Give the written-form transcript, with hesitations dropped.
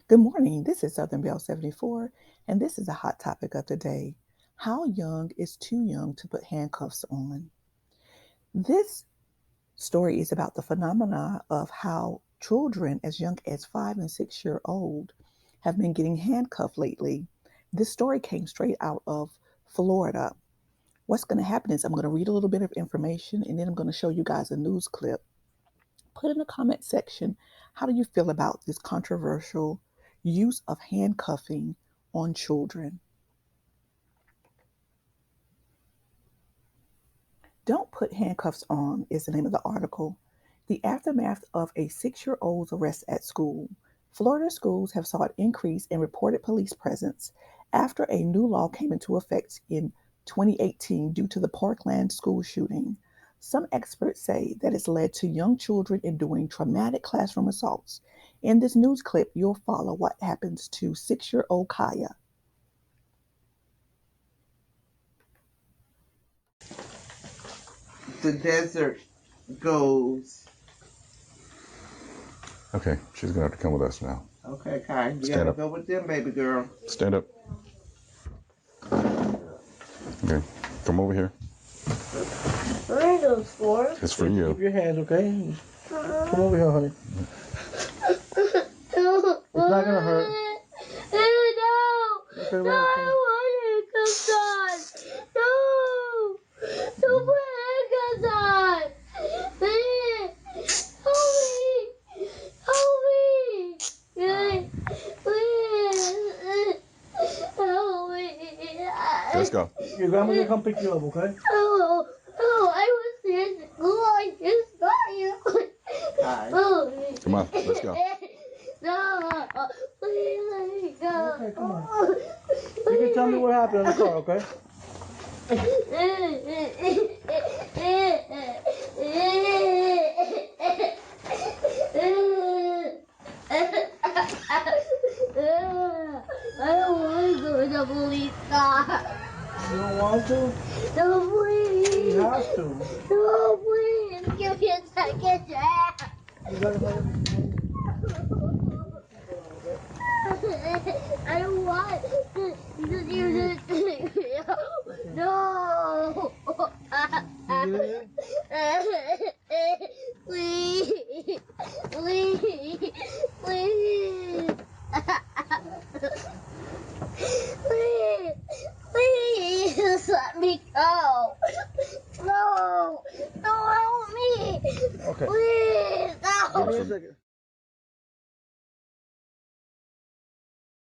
Good morning. This is Southern Belle 74, and this is a hot topic of the day. How young is too young to put handcuffs on? This story is about the phenomena of how children as young as 5 and 6 year old have been getting handcuffed lately. This story came straight out of Florida. What's going to happen is I'm going to read a little bit of information and then I'm going to show you guys a news clip. Put in the comment section, how do you feel about this controversial use of handcuffing on children? Don't Put Handcuffs On is the name of the article. The aftermath of a 6 year old's arrest at school. Florida schools have saw an increase in reported police presence after a new law came into effect in 2018 due to the Parkland school shooting. Some experts say that it's led to young children enduring traumatic classroom assaults. In this news clip, you'll follow what happens to 6 year old Kaya. The desert goes. Okay, she's gonna have to come with us now. Okay, Kai, you Stand gotta up. go with them, baby girl. Stand up. Okay, come over here. What are those for? It's for Keep you. your hands, okay? Come over here, honey. No. It's not gonna hurt. No. Okay, No, I don't want handcuffs on. No. Don't put handcuffs on. Please. Help me. Help me. Please. Help me. Let's go. Your grandma's gonna come pick you up, okay? Oh, I was in school. I just got you. Hi. Come on, let's go. No, please let me go. Okay, come on. You can tell me what happened in the car, okay? I don't want to go to the police car. You don't want to? No, please. You have to. No, please. Give me a second chance. You gotta go. I don't want to use the